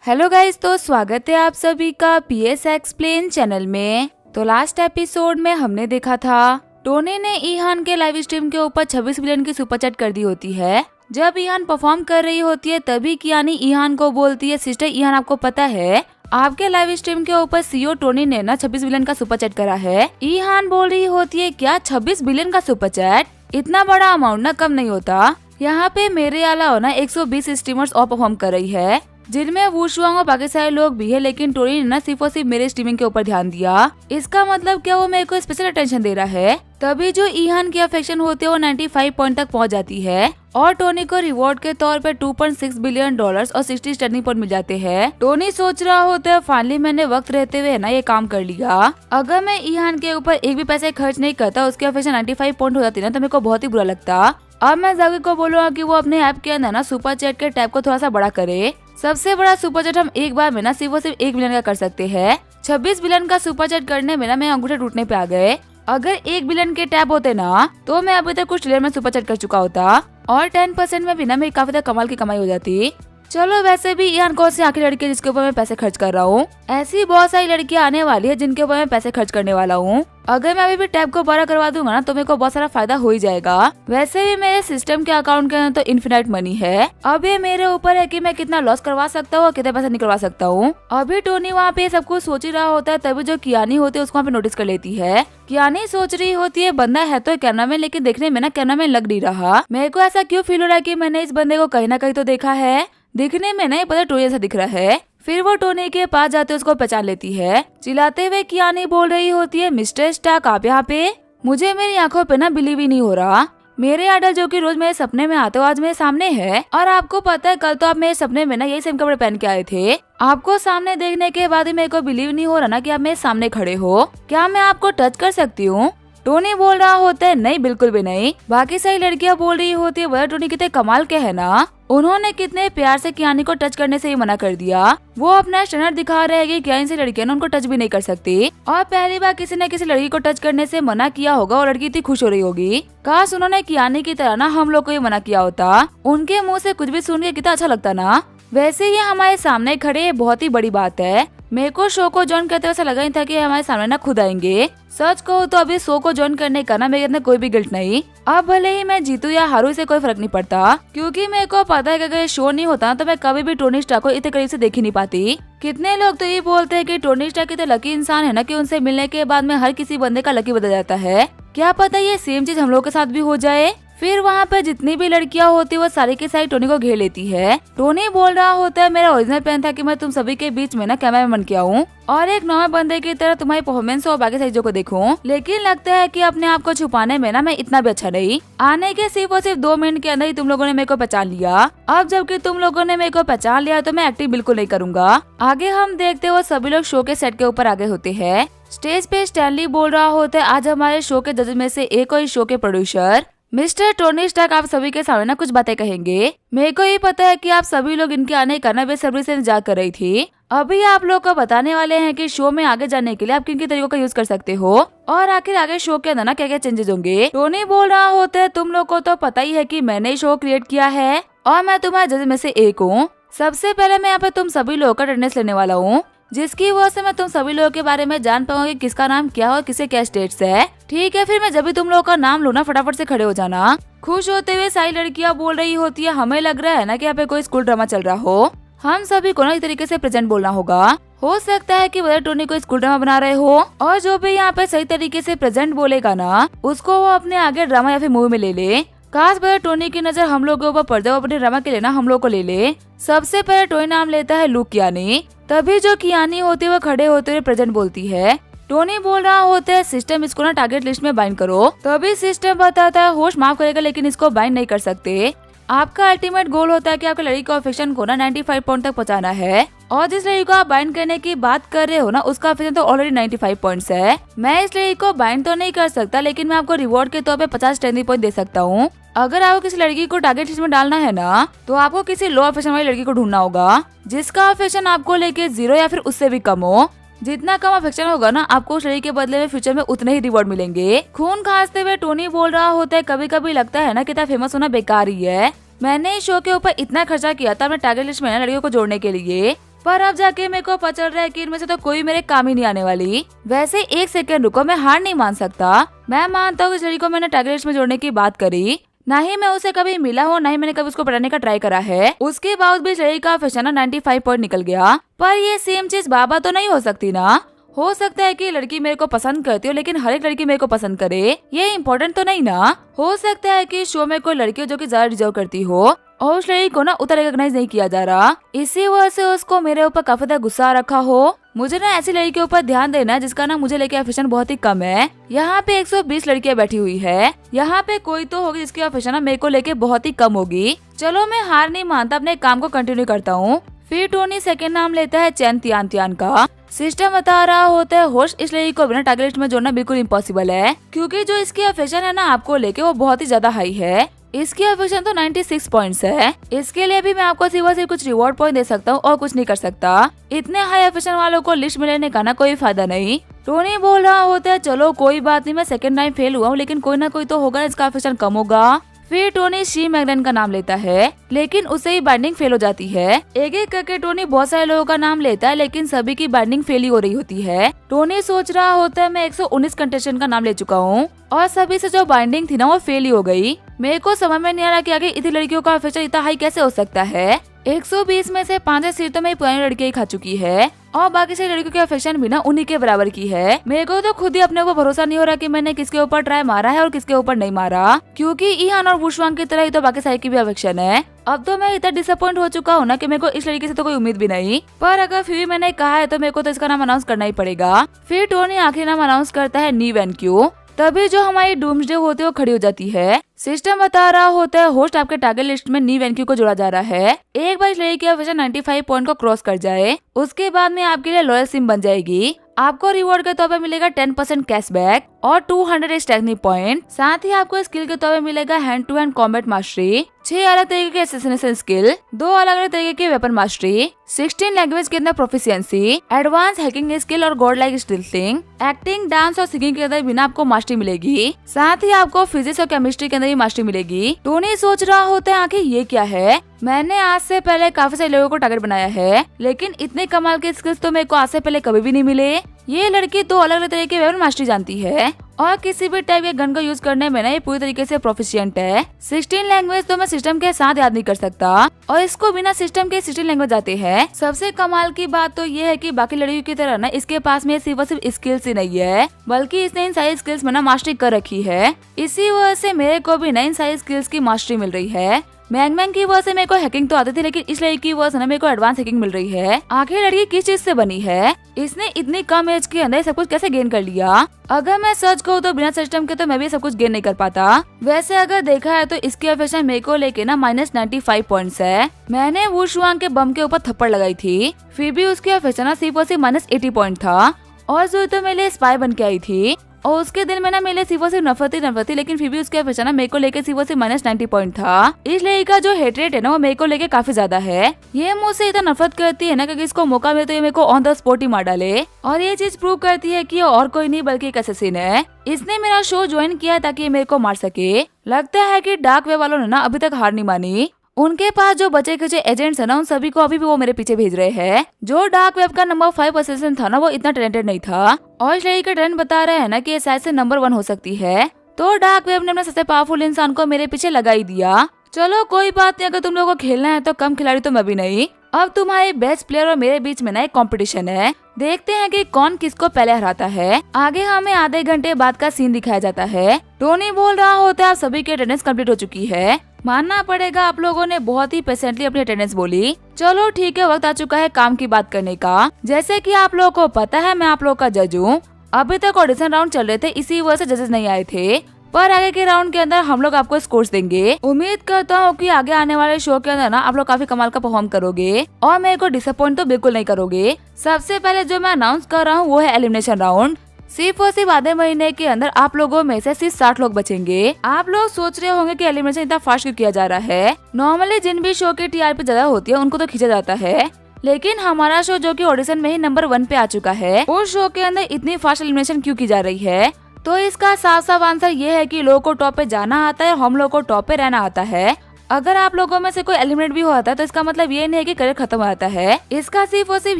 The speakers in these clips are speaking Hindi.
हेलो गाइस, तो स्वागत है आप सभी का पीएस एक्सप्लेन चैनल में। तो लास्ट एपिसोड में हमने देखा था टोनी ने ईहान के लाइव स्ट्रीम के ऊपर 26 बिलियन की सुपर चैट कर दी होती है। जब ईहान परफॉर्म कर रही होती है तभी कियानी ईहान को बोलती है, सिस्टर ईहान आपको पता है आपके लाइव स्ट्रीम के ऊपर सीईओ टोनी ने ना 26 बिलियन का सुपर चैट करा है। ईहान बोल रही होती है, क्या 26 बिलियन का सुपर चैट? इतना बड़ा अमाउंट ना कम नहीं होता। यहाँ पे मेरे अलावा ना 120 स्ट्रीमर्स और परफॉर्म कर रही है, जिनमें वुशुआंग और बाकी सारे लोग भी है, लेकिन टोनी ने ना सिर्फ और सिर्फ मेरे स्ट्रीमिंग के ऊपर ध्यान दिया। इसका मतलब क्या वो मेरे को स्पेशल अटेंशन दे रहा है? तभी जो ईहान की अफेक्शन होती है वो 95 पॉइंट तक पहुंच जाती है और टोनी को रिवॉर्ड के तौर पे 2.6 बिलियन डॉलर्स और 60 स्टर्निंग पॉइंट मिल जाते हैं। टोनी सोच रहा होता है, फाइनली मैंने वक्त रहते हुए ना ये काम कर लिया। अगर मैं ईहान के ऊपर एक भी पैसे खर्च नहीं करता, उसकी अफेक्शन 95 पॉइंट हो जाती ना, तो मेरे को बहुत ही बुरा लगता। अब मैं जागी को बोलूँगा कि वो अपने ऐप के अंदर ना सुपर चैट के टैब को थोड़ा सा बड़ा करे। सबसे बड़ा सुपर चैट हम एक बार में ना सिर्फ और सिर्फ 1 बिलियन का कर सकते हैं। 26 बिलियन का सुपर चैट करने में ना मैं अंगूठे टूटने पे आ गए। अगर 1 बिलियन के टैब होते ना तो मैं अभी तक कुछ ट्रिलियन में सुपर चैट कर चुका होता और 10% में भी ना मेरी काफी तक कमाल की कमाई हो जाती। चलो, वैसे भी ईहान कौन सी आखिरी लड़की है जिसके ऊपर मैं पैसे खर्च कर रहा हूँ? ऐसी बहुत सारी लड़कियां आने वाली है जिनके ऊपर मैं पैसे खर्च करने वाला हूँ। अगर मैं अभी भी टैब को बड़ा करवा दूंगा ना तो मेरे को बहुत सारा फायदा हो ही जाएगा। वैसे भी मेरे सिस्टम के अकाउंट के अंदर तो इन्फिनाइट मनी है। अब ये मेरे ऊपर है कि मैं कितना लॉस करवा सकता हूँ और कितने पैसे निकलवा सकता हूँ। अभी टोनी वहाँ पे सब कुछ सोच ही रहा होता है, तभी जो कियानी होती है उसको वहाँ पे नोटिस कर लेती है। कियानी सोच रही होती है, बंदा है तो कैमरा में, लेकिन देखने में ना कैमरा में लग नहीं रहा। मेरे को ऐसा क्यों फील हो रहा है कि मैंने इस बंदे को कहीं ना कहीं तो देखा है। दिखने में नहीं पता टोनी जैसा दिख रहा है। फिर वो टोनी के पास जाते उसको पहचान लेती है। चिल्लाते हुए कियानी बोल रही होती है, मिस्टर स्टार्क आप यहाँ पे? मुझे मेरी आंखों पे ना बिलीव ही नहीं हो रहा। मेरे आइडल जो कि रोज मेरे सपने में आते हो आज मेरे सामने है, और आपको पता है कल तो आप मेरे सपने में ना यही सेम कपड़े पहन के आए थे। आपको सामने देखने के बाद ही मेरे को बिलीव नहीं हो रहा ना कि आप मेरे सामने खड़े हो। क्या मैं आपको टच कर सकती हूँ? टोनी बोल रहा होता है, नहीं बिल्कुल भी नहीं। बाकी सारी लड़कियां बोल रही होती है, वह टोनी कितने कमाल के है ना, उन्होंने कितने प्यार से कियानी को टच करने से ही मना कर दिया। वो अपना स्टैंडर्ड दिखा रहे हैं कि कियानी से लड़कियां उनको टच भी नहीं कर सकती, और पहली बार किसी ने किसी लड़की को टच करने से मना किया होगा और लड़की इतनी खुश हो रही होगी। काश उन्होंने कियानी की तरह ना हम लोग को ही मना किया होता। उनके मुँह से कुछ भी सुन के कितना अच्छा लगता ना। वैसे ये हमारे सामने खड़े बहुत ही बड़ी बात है। मेरे को शो को ज्वाइन करते वैसा लगा ही था कि हमारे सामने ना खुद आएंगे। सच कहो तो अभी शो को ज्वाइन करने का ना मेरे अंदर कोई भी गिल्ट नहीं। अब भले ही मैं जीतू या हारू से कोई फर्क नहीं पड़ता, क्योंकि मेरे को पता है कि अगर शो नहीं होता तो मैं कभी भी टोनी स्टार्क को इतने करीब से देख ही नहीं पाती। कितने लोग तो ये बोलते हैं कि टोनी स्टार्क इतने लकी इंसान है ना कि उनसे मिलने के बाद में हर किसी बंदे का लकी बदल जाता है। क्या पता ये सेम चीज हम लोग के साथ भी हो जाए। फिर वहाँ पे जितनी भी लड़कियां होती है वो सारी की सारी टोनी को घेर लेती है। टोनी बोल रहा होता है, मेरा ओरिजिनल प्लान था कि मैं तुम सभी के बीच में ना कैमरा बन के आऊँ और एक नॉर्मल बंदे की तरह तुम्हारी परफॉर्मेंस और बाकी चीजों को देखूं, लेकिन लगता है कि अपने आप को छुपाने में ना मैं इतना भी अच्छा नहीं। आने के सिर्फ और सिर्फ 2 मिनट के अंदर ही तुम लोगों ने मेरे को पहचान लिया। अब जबकि तुम लोगों ने मेरे को पहचान लिया तो मैं एक्टिंग बिल्कुल नहीं करूंगा। आगे हम देखते हो सभी लोग शो के सेट के ऊपर आगे होते हैं। स्टेज पे स्टैनली बोल रहा होता है, आज हमारे शो के जजेस में से एक और इस शो के प्रोड्यूसर मिस्टर टोनी स्टार्क आप सभी के सामने ना कुछ बातें कहेंगे। मेरे को ये पता है कि आप सभी लोग इनके आने का ना बेसब्री से इंतजार कर रही थी। अभी आप लोग को बताने वाले हैं कि शो में आगे जाने के लिए आप किन किन तरीकों का यूज कर सकते हो और आखिर आगे शो के अंदर ना क्या क्या चेंजेस होंगे। टोनी बोल रहा होता है, तुम लोग को तो पता ही है कि मैंने शो क्रिएट किया है और मैं तुम्हारे जजेस में से एक हूँ। सबसे पहले मैं यहाँ पे तुम सभी लोगों का अटेंडेंस लेने वाला हूँ, जिसकी वजह से मैं तुम सभी लोगों के बारे में जान पाऊंगी किसका नाम क्या और किसे क्या स्टेट्स है। ठीक है, फिर मैं जब भी तुम लोगों का नाम लूँ ना फटाफट से खड़े हो जाना। खुश होते हुए सारी लड़कियां बोल रही होती है, हमें लग रहा है ना कि यहाँ पे कोई स्कूल ड्रामा चल रहा हो। हम सभी को ना इस तरीके से प्रेजेंट बोलना होगा। हो सकता है कि वह टोनी को स्कूल ड्रामा बना रहे हो, और जो भी यहाँ पे सही तरीके से प्रेजेंट बोलेगा ना उसको वो अपने आगे ड्रामा या फिर मूवी में ले ले। काश वह टोनी की नजर हम लोग के ऊपर पड़ जाए, अपने ड्रामा के लिए ना हम लोग को ले ले। सबसे पहले टोनी नाम लेता है लूक कियानी। तभी जो कियानी होती है वो खड़े होते हुए प्रेजेंट बोलती है। टोनी बोल रहा होता है, सिस्टम इसको ना टारगेट लिस्ट में बाइंड करो। तभी सिस्टम बताता है, होस्ट माफ करेगा लेकिन इसको बाइंड नहीं कर सकते। आपका अल्टीमेट गोल होता है कि आपके लड़की को अफेक्शन को ना 95 पॉइंट तक पहुंचाना है, और जिस लड़की को आप बाइंड करने की बात कर रहे हो ना उसका अफेक्शन तो ऑलरेडी 95 पॉइंट्स है। मैं इस लड़की को बाइंड तो नहीं कर सकता, लेकिन मैं आपको रिवॉर्ड के तौर पे 50 स्ट्रेंथ पॉइंट दे सकता हूँ। अगर आपको किसी लड़की को टारगेट लिस्ट में डालना है ना तो आपको किसी लो अफेक्शन वाली लड़की को ढूंढना होगा, जिसका अफेक्शन आपको लेके 0 या फिर उससे भी कम हो। जितना कम अफेक्शन होगा ना आपको उस लड़की के बदले में फ्यूचर में उतने ही रिवॉर्ड मिलेंगे। खून खांसते हुए टोनी बोल रहा होता है, कभी कभी लगता है ना कि इतना फेमस होना बेकार ही है। मैंने इस शो के ऊपर इतना खर्चा किया था अपने टारगेट लिस्ट में लड़कियों को जोड़ने के लिए, पर अब जाके मेरे को पता चल रहा है कि इनमें से तो कोई मेरे काम ही नहीं आने वाली। वैसे एक सेकंड रुको, मैं हार नहीं मान सकता। मैं मानता हूँ इस लड़की को मैंने टारगेट लिस्ट में जोड़ने की बात करी, ना ही मैं उसे कभी मिला हूँ, ना ही मैंने कभी उसको पढ़ाने का ट्राई करा है। उसके बाद भी इस लड़की का फैशन 95 पॉइंट निकल गया। पर ये सेम चीज बाबा तो नहीं हो सकती ना। हो सकता है कि लड़की मेरे को पसंद करती हो, लेकिन हर एक लड़की मेरे को पसंद करे ये इम्पोर्टेंट तो नहीं ना। हो सकता है कि शो में कोई लड़की हो जो कि ज्यादा डिजर्व करती हो और उस लड़की को ना उतना रिकॉग्नाइज नहीं किया जा रहा, इसी वजह से उसको मेरे ऊपर काफी ज्यादा गुस्सा रखा हो। मुझे ना ऐसी लड़की के ऊपर ध्यान देना जिसका ना मुझे लेके अफेक्शन बहुत ही कम है। यहाँ पे 120 लड़कियां बैठी हुई है, यहाँ पे कोई तो होगी जिसकी अफेक्शन मेरे को लेके बहुत ही कम होगी। चलो मैं हार नहीं मानता, अपने काम को कंटिन्यू करता हूँ। फिर टोनी सेकंड नाम लेता है चैन तियान तियान का। सिस्टम बता रहा होता है होस्ट इस लड़की को बिना टारगेट लिस्ट में जोड़ना बिल्कुल इम्पॉसिबल है, क्योंकि जो इसकी अफेक्शन है ना आपको लेके वो बहुत ही ज्यादा हाई है। इसकी अफेक्शन तो 96 पॉइंट्स है। इसके लिए भी मैं आपको सिर्फ कुछ रिवॉर्ड पॉइंट दे सकता हूँ और कुछ नहीं कर सकता। इतने हाई अफेक्शन वालों को लिस्ट में लेने का ना कोई फायदा नहीं। टोनी बोल रहा होता है चलो कोई बात नहीं, मैं सेकंड टाइम फेल हुआ हूँ, लेकिन कोई ना कोई तो होगा इसका अफेक्शन कम होगा। फिर टोनी शी मैगडन का नाम लेता है, लेकिन उसे ही बाइंडिंग फेल हो जाती है। एक एक करके टोनी बहुत सारे लोगों का नाम लेता है, लेकिन सभी की बाइंडिंग फेल ही हो रही होती है। टोनी सोच रहा होता है मैं 119 कंटेस्टेंट का नाम ले चुका हूँ और सभी से जो बाइंडिंग थी ना वो फेल ही हो गई। मेरे को समझ में नहीं आ रहा कि आगे इतनी लड़कियों का अफेक्शन इतना हाई कैसे हो सकता है। 120 में से 5 सीट तो मेरी पुरानी लड़कियां ही खा चुकी है और बाकी सारी लड़कियों के अफेक्शन भी ना उन्हीं के बराबर की है। मेरे को तो खुद ही अपने ऊपर भरोसा नहीं हो रहा कि मैंने किसके ऊपर ट्राई मारा है और किसके ऊपर नहीं मारा, क्योंकि ईहान और वुशवांग की तरह ही तो बाकी सारी की भी अफेक्शन है। अब तो मैं इतना डिसअपॉइंट हो चुका हूँ ना कि मेरे को इस लड़की से तो कोई उम्मीद भी नहीं। पर अगर फिर भी मैंने कहा है तो मेरे को तो इसका नाम अनाउंस करना ही पड़ेगा। फिर टोनी आखिरी नाम अनाउंस करता है नी वैन क्यू। तभी जो हमारी डूम्सडे होती है वो खड़ी हो जाती है। सिस्टम बता रहा होता है होस्ट आपके टारगेट लिस्ट में नी वैन क्यू को जोड़ा जा रहा है। एक बार इस लड़की की अफेक्शन 95 पॉइंट को क्रॉस कर जाए उसके बाद में आपके लिए लॉयल सिम बन जाएगी। आपको रिवॉर्ड के तौर पर मिलेगा 10% कैशबैक और 200 स्टैग्नी पॉइंट। साथ ही आपको स्किल के तौर पर मिलेगा hand to hand combat mastery, 6 अलग तरीके के असैसिनेशन स्किल, 2 अलग अलग तरीके की वेपन मास्टरी, 16 लैंग्वेज के अंदर प्रोफिशिएंसी, एडवांस हैकिंग स्किल और गॉड लाइक स्टिल्थिंग, एक्टिंग, डांस और सिंगिंग के अंदर बिना आपको मास्टरी मिलेगी। साथ ही आपको फिजिक्स और केमिस्ट्री के अंदर ही मास्टरी मिलेगी। टोनी सोच रहा होता है आखिर ये क्या है। मैंने आज से पहले काफी सारे लोगों को टारगेट बनाया है, लेकिन इतने कमाल के स्किल्स तो मेरे को आज से पहले कभी भी नहीं मिले। ये लड़की 2 अलग अलग तरीके के वेपन मास्टरी जानती है और किसी भी टाइप के गन को यूज करने में ना ये पूरी तरीके से प्रोफिशिएंट है। 16 लैंग्वेज तो मैं सिस्टम के साथ याद नहीं कर सकता और इसको बिना सिस्टम के 16 लैंग्वेज आते हैं। सबसे कमाल की बात तो ये है कि बाकी लड़कियों की तरह ना इसके पास में सिर्फ स्किल्स ही नहीं है, बल्कि इसने इन सारी स्किल्स में ना मास्टरी कर रखी है। इसी वजह से मेरे को भी ना इन सारी स्किल्स की मास्टरी मिल रही है। मैंगमैन की वजह से मेरे को हैकिंग तो आती थी, लेकिन इस लड़की की वजह से ना मेरे को एडवांस हैकिंग मिल रही है। आखिर लड़की किस चीज से बनी है? इसने इतनी कम एज के अंदर सब कुछ कैसे गेन कर लिया? अगर मैं सच कहूँ तो बिना सिस्टम के तो मैं भी सब कुछ गेन नहीं कर पाता। वैसे अगर देखा है तो इसकी अफेक्शन मेरे को लेके ना -95 पॉइंट्स है। मैंने वुशवांग के बम के ऊपर थप्पड़ लगाई थी, फिर भी उसकी अफेक्शन सिर्फ और सिर्फ -80 पॉइंट था। और जो तो मेरे लिए स्पाई बन के आई थी और उसके दिल में ना मेरे सिर्फ और सिर्फ नफरत थी, लेकिन फिर भी उसके अफेक्शन मेरे को लेके सिर्फ और सिर्फ -90 पॉइंट था। इस लड़की का जो हेट रेट है ना वो मेरे को लेके काफी ज्यादा है। ये मुझसे इतना नफरत करती है ना कि इसको मौका मिले तो ये मेरे को ऑन द स्पॉट ही मार डाले। और ये चीज प्रूव करती है कि ये और कोई नहीं बल्कि एक असैसिन है। इसने मेरा शो ज्वाइन किया ताकि ये मेरे को मार सके। लगता है कि डार्क वेब वालों ने ना अभी तक हार नहीं मानी। उनके पास जो बचे खुचे एजेंट्स है ना उन सभी को अभी भी वो मेरे पीछे भेज रहे हैं। जो डार्क वेब का नंबर 5 असैसिन था ना वो इतना टैलेंटेड नहीं था और इस लड़की का ट्रेंड बता रहे हैं ना कि ये शायद से नंबर 1 हो सकती है। तो डार्क वेब ने अपने सबसे पावरफुल इंसान को मेरे पीछे लगा ही दिया। चलो कोई बात नहीं, अगर तुम लोगों को खेलना है तो कम खिलाड़ी तो मैं भी नहीं। अब तुम्हारे बेस्ट प्लेयर और मेरे बीच में ना एक कंपटीशन है। देखते हैं कि कौन किसको पहले हराता है। आगे हमें आधे घंटे बाद का सीन दिखाया जाता है। टोनी बोल रहा होता है आप सभी की अटेंडेंस कंप्लीट हो चुकी है। मानना पड़ेगा आप लोगों ने बहुत ही पेशेंटली अपनी अटेंडेंस बोली। चलो ठीक है, वक्त आ चुका है काम की बात करने का। जैसे कि आप लोगों को पता है मैं आप लोगों का जज हूँ। अभी तक ऑडिशन राउंड चल रहे थे, इसी वजह से जजेस नहीं आए थे, पर आगे के राउंड के अंदर हम लोग आपको स्कोर्स देंगे। उम्मीद करता हूँ कि आगे आने वाले शो के अंदर ना आप लोग काफी कमाल का परफॉर्म करोगे और मेरे को डिसअपॉइंट तो बिल्कुल नहीं करोगे। सबसे पहले जो मैं अनाउंस कर रहा हूँ वो है एलिमिनेशन राउंड। सिर्फ और सिर्फ आधे महीने के अंदर आप लोगों में से सिर्फ 60 लोग बचेंगे। आप लोग सोच रहे होंगे कि एलिमिनेशन इतना फास्ट क्यों किया जा रहा है। नॉर्मली जिन भी शो की टीआरपी ज्यादा होती है उनको तो खींचा जाता है, लेकिन हमारा शो जो कि ऑडिशन में ही नंबर 1 पे आ चुका है, उस शो के अंदर इतनी फास्ट एलिमिनेशन क्यों की जा रही है? तो इसका साफ साफ आंसर ये है कि लोगों को टॉप पे जाना आता है और हम लोग को टॉप पे रहना आता है। अगर आप लोगों में से कोई एलिमिनेट भी होता है तो इसका मतलब ये नहीं है कि करियर खत्म हो जाता है। इसका सिर्फ और सिर्फ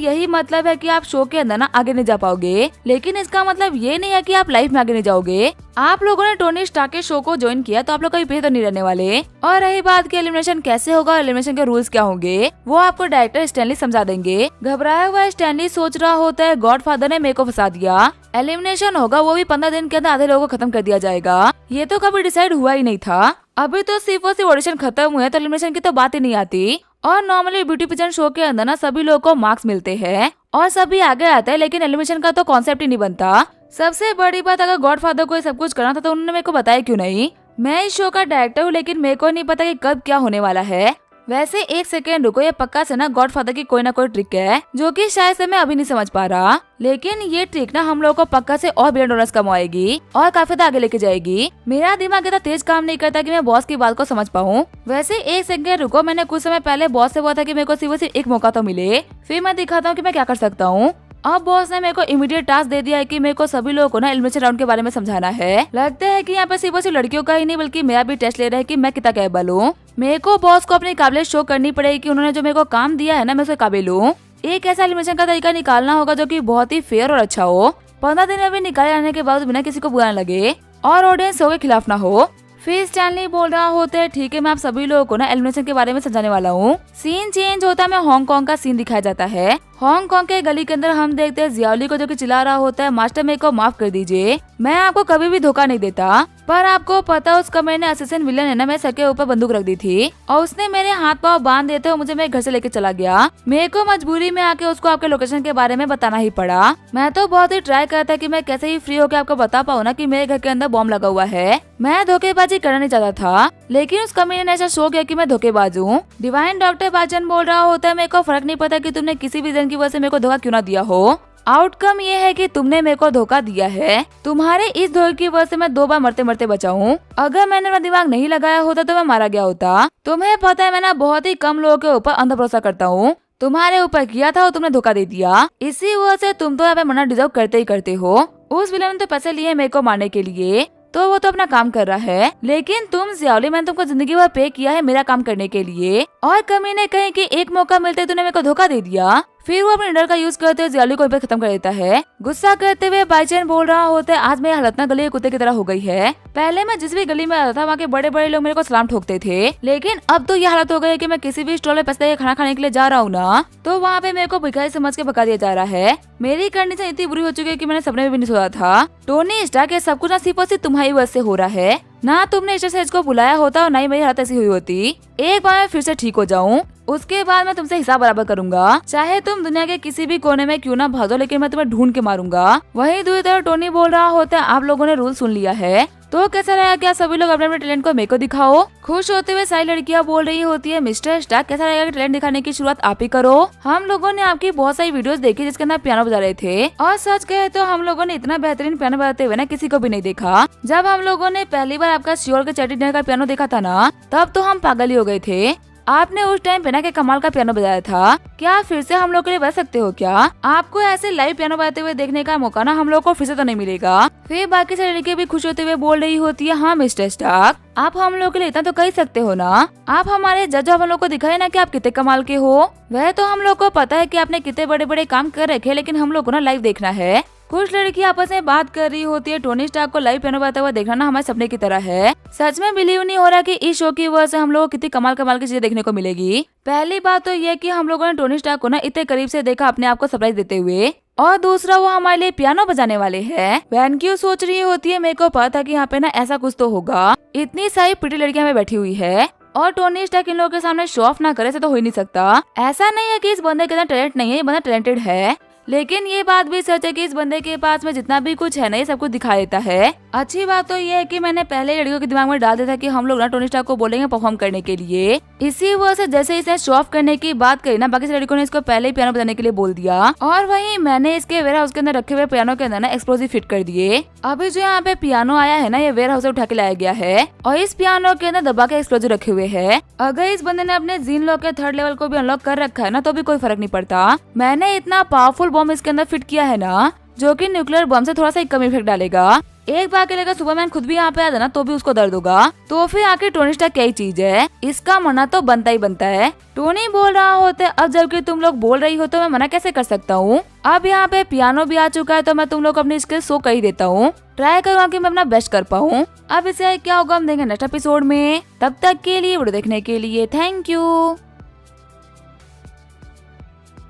यही मतलब है कि आप शो के अंदर ना आगे नहीं जा पाओगे, लेकिन इसका मतलब ये नहीं है कि आप लाइफ में आगे नहीं जाओगे। आप लोगों ने टोनी स्टार्क के शो को ज्वाइन किया तो आप लोग कभी पीछे तो नहीं रहने वाले। और रही बात की एलिमिनेशन कैसे होगा, एलिमिनेशन के रूल्स क्या होंगे, वो आपको डायरेक्टर स्टैनली समझा देंगे। घबराया हुआ स्टैनली सोच रहा होता है गॉडफादर ने मेरे को फंसा दिया, एलिमिनेशन होगा वो भी 15 दिन के अंदर आधे लोगों को खत्म कर दिया जाएगा। ये तो कभी डिसाइड हुआ ही नहीं था, अभी तो सिर्फ और सिर्फ ऑडिशन खत्म हुए तो एलिमिनेशन की तो बात ही नहीं आती। और नॉर्मली ब्यूटी पेजेंट शो के अंदर ना सभी लोगों को मार्क्स मिलते हैं और सभी आगे आते हैं, लेकिन एलिमिनेशन का तो कॉन्सेप्ट ही नहीं बनता। सबसे बड़ी बात, अगर गॉडफादर को ये सब कुछ करना था तो उन्होंने मेरे को बताया क्यों नहीं। मैं इस शो का डायरेक्टर हूँ, लेकिन मेरे को नहीं पता कि कब क्या होने वाला है। वैसे एक सेकेंड रुको, ये पक्का से ना गॉडफादर की कोई ना कोई ट्रिक है जो कि शायद से मैं अभी नहीं समझ पा रहा, लेकिन ये ट्रिक ना हम लोगों को पक्का से और $1 बिलियन कमाएगी और काफी आगे लेके जाएगी। मेरा दिमाग इतना तेज काम नहीं करता कि मैं बॉस की बात को समझ पाऊँ। वैसे एक सेकेंड रुको, मैंने कुछ समय पहले बॉस से बोला था कि मेरे को सिर्फ एक मौका तो मिले, फिर मैं दिखाता हूँ कि मैं क्या कर सकता हूँ। अब बॉस ने मेरे को इमीडिएट टास्क दे दिया है कि मेरे को सभी लोगों को ना एलिमिनेशन राउंड के बारे में समझाना है। लगता है कि यहाँ पे सिर्फ लड़कियों का ही नहीं बल्कि मेरा भी टेस्ट ले रहा है कि मैं कितना कैपेबल हूँ। मेरे को बॉस को अपनी काबिलियत शो करनी पड़ेगी कि उन्होंने जो मेरे को काम दिया है ना मैं उसके काबिल हूँ। एक ऐसा एलिमिनेशन का तरीका निकालना होगा जो कि बहुत ही फेयर और अच्छा हो, 15 दिन में भी निकाले जाने के बाद बिना किसी को बुरा न लगे और ऑडियंस शो के खिलाफ ना हो। फिर स्टैनली बोल रहा होता है ठीक है, मैं आप सभी लोगों को ना एलिमिनेशन के बारे में समझाने वाला हूँ। सीन चेंज होता है, मैं हांगकांग का सीन दिखाया जाता है। हांगकांग के गली के अंदर हम देखते हैं जियाली को जो कि चिल्ला रहा होता है मास्टर मेरे को माफ कर दीजिए, मैं आपको कभी भी धोखा नहीं देता। पर आपको पता उस कमरे ने असिस्टेंट विलन है ना मेरे सर के ऊपर बंदूक रख दी थी और उसने मेरे हाथ पाँव बांध देते और मुझे मेरे घर से लेके चला गया। मेरे को मजबूरी में आके उसको आपके लोकेशन के बारे में बताना ही पड़ा। मैं तो बहुत ही ट्राई करता कि मैं कैसे ही फ्री होकर आपको बता पाऊँ ना कि मेरे घर के अंदर बॉम्ब लगा हुआ है। मैं धोखेबाजी करना नहीं चाहता था, लेकिन उस कमीने ने ऐसा शो किया कि मैं धोखेबाज हूँ। डिवाइन डॉक्टर बाचन बोल रहा होता है मेरे को फर्क नहीं पड़ता कि तुमने किसी भी जन की वजह से मेरे को धोखा क्यों ना दिया हो, आउटकम ये है कि तुमने मेरे को धोखा दिया है। तुम्हारे इस धोखे की वजह से मैं 2 बार मरते मरते बचा हूँ। अगर मैंने अपना दिमाग नहीं लगाया होता तो मैं मारा गया होता। तुम्हें पता है मैं ना बहुत ही कम लोगों के ऊपर अंधा भरोसा करता हूँ, तुम्हारे ऊपर किया था और तुमने धोखा दे दिया, इसी वजह से तुम तो यहाँ पे मरना डिजर्व करते ही करते हो। उस विलन ने तो पैसे लिए मेरे को मारने के लिए, तो वो तो अपना काम कर रहा है, लेकिन तुम जियाली मैंने तुमको जिंदगी भर पे किया है मेरा काम करने के लिए, और कमीने कहीं कि एक मौका मिलते तूने मेरे को धोखा दे दिया। फिर वो अपने डर का यूज करते हुए जियाली को खत्म कर देता है। गुस्सा करते हुए बाईचैन बोल रहा होता है आज मेरी हालत ना गली के कुत्ते की तरह हो गई है। पहले मैं जिस भी गली में आता था वहाँ के बड़े बड़े लोग मेरे को सलाम ठोकते थे, लेकिन अब तो ये हालत हो गई है कि मैं किसी भी स्टॉल में पैसे देके खाना खाने के लिए जा रहा हूँ ना तो वहाँ पे मेरे को भिखारी समझ के भगा दिया जा रहा है। मेरी कंडीशन इतनी बुरी हो चुकी है कि मैंने सपने में भी नहीं सोचा था। टोनी स्टार्क के सब कुछ ना सिर्फ और सिर्फ तुम्हारी वजह से हो रहा है, ना तुमने स्टेज को बुलाया होता और ना ही मेरी हालत ऐसी हुई होती। एक बार मैं फिर से ठीक हो जाऊं, उसके बाद मैं तुमसे हिसाब बराबर करूंगा। चाहे तुम दुनिया के किसी भी कोने में क्यों ना भागो, लेकिन मैं तुम्हें ढूंढ के मारूंगा। वहीं दूसरी तरफ टोनी बोल रहा होता है आप लोगों ने रूल सुन लिया है तो कैसा रहेगा क्या सभी लोग अपने अपने टैलेंट को मेरे को दिखाओ। खुश होते हुए सारी लड़कियां बोल रही होती है मिस्टर स्टार्क कैसा रहेगा कि टैलेंट दिखाने की शुरुआत आप ही करो। हम लोगों ने आपकी बहुत सारी वीडियोस देखी जिसके अंदर पियानो बजा रहे थे, और सच कहे तो हम लोगों ने इतना बेहतरीन पियानो बजाते हुए ना किसी को भी नहीं देखा। जब हम लोगों ने पहली बार आपका श्योर के चैटी डिनर का पियानो देखा था ना तब तो हम पागल ही हो गए थे। आपने उस टाइम पे ना के कमाल का पियानो बजाया था, क्या फिर से हम लोग के लिए बजा सकते हो क्या? आपको ऐसे लाइव पियानो बजाते हुए देखने का मौका ना हम लोग को फिर से तो नहीं मिलेगा। फिर बाकी सारी लड़कियां भी खुश होते हुए बोल रही होती है हाँ मिस्टर स्टार्क आप हम लोग के लिए इतना तो कर सकते हो ना, आप हमारे जज हम लोग को दिखाए ना कि आप कितने कमाल के हो। वह तो हम लोग को पता है कि आपने कितने बड़े बड़े काम कर रखे, लेकिन हम लोग को ना लाइव देखना है। कुछ लड़की आपस में बात कर रही होती है टोनी स्टार्क को लाइव पियानो बजाता हुआ देखना ना हमारे सपने की तरह है। सच में बिलीव नहीं हो रहा कि इस शो की वजह से हम लोग को कितनी कमाल कमाल की चीजें देखने को मिलेगी। पहली बात तो ये कि हम लोगों ने टोनी स्टार्क को ना इतने करीब से देखा अपने आप को सरप्राइज देते हुए, और दूसरा वो हमारे लिए पियानो बजाने वाले हैं। वैन क्यों सोच रही होती है मेरे को पता था कि यहाँ पे ना ऐसा कुछ तो होगा, इतनी सारी प्रिटी लड़कियां में बैठी हुई है और टोनी स्टार्क इन लोगों के सामने शो ऑफ ना करे से तो हो ही नहीं सकता। ऐसा नहीं है कि इस बंदे के अंदर टैलेंट नहीं है, ये बंदा टैलेंटेड है, लेकिन ये बात भी सच है कि इस बंदे के पास में जितना भी कुछ है ना ये सब कुछ दिखा देता है। अच्छी बात तो ये है कि मैंने पहले लड़कियों के दिमाग में डाल दिया था कि हम लोग ना टोनी स्टार्क को बोलेंगे परफॉर्म करने के लिए। इसी वजह से जैसे इसने शो ऑफ करने की बात करी ना बाकी लड़कियों ने इसको पहले ही पियानो बजाने के लिए बोल दिया, और वहीं मैंने इसके वेयर हाउस के अंदर रखे हुए पियानो के अंदर ना एक्सप्लोजिव फिट कर दिए। अभी जो यहाँ पे पियानो आया है ना ये वेयर हाउस से उठा के लाया गया है और इस पियानो के अंदर दबा के एक्सप्लोजिव रखे हुए है। अगर इस बंदे ने अपने जीन लॉक के 3rd लेवल को भी अनलॉक कर रखा है ना तो भी कोई फर्क नहीं पड़ता। मैंने इतना पावरफुल बॉम्ब इसके अंदर फिट किया है ना जो कि न्यूक्लियर बम से थोड़ा सा कम इफेक्ट डालेगा। एक बार के लिए अगर सुपरमैन खुद भी यहाँ पे आ जाए ना तो भी उसको दर्द होगा। तो फिर आखिर टोनी स्टार्क क्या ही चीज है, इसका मना तो बनता ही बनता है। टोनी बोल रहा होता है अब जबकि तुम लोग बोल रही हो तो मैं मना कैसे कर सकता हूँ। अब यहाँ पे पियानो भी आ चुका है तो मैं तुम लोग अपनी स्किल शो कर ही देता हूँ, ट्राई करूँगा कि मैं अपना बेस्ट कर पाऊँ। अब इसे क्या होगा हम देखेंगे नेक्स्ट एपिसोड में। तब तक के लिए वीडियो देखने के लिए थैंक यू।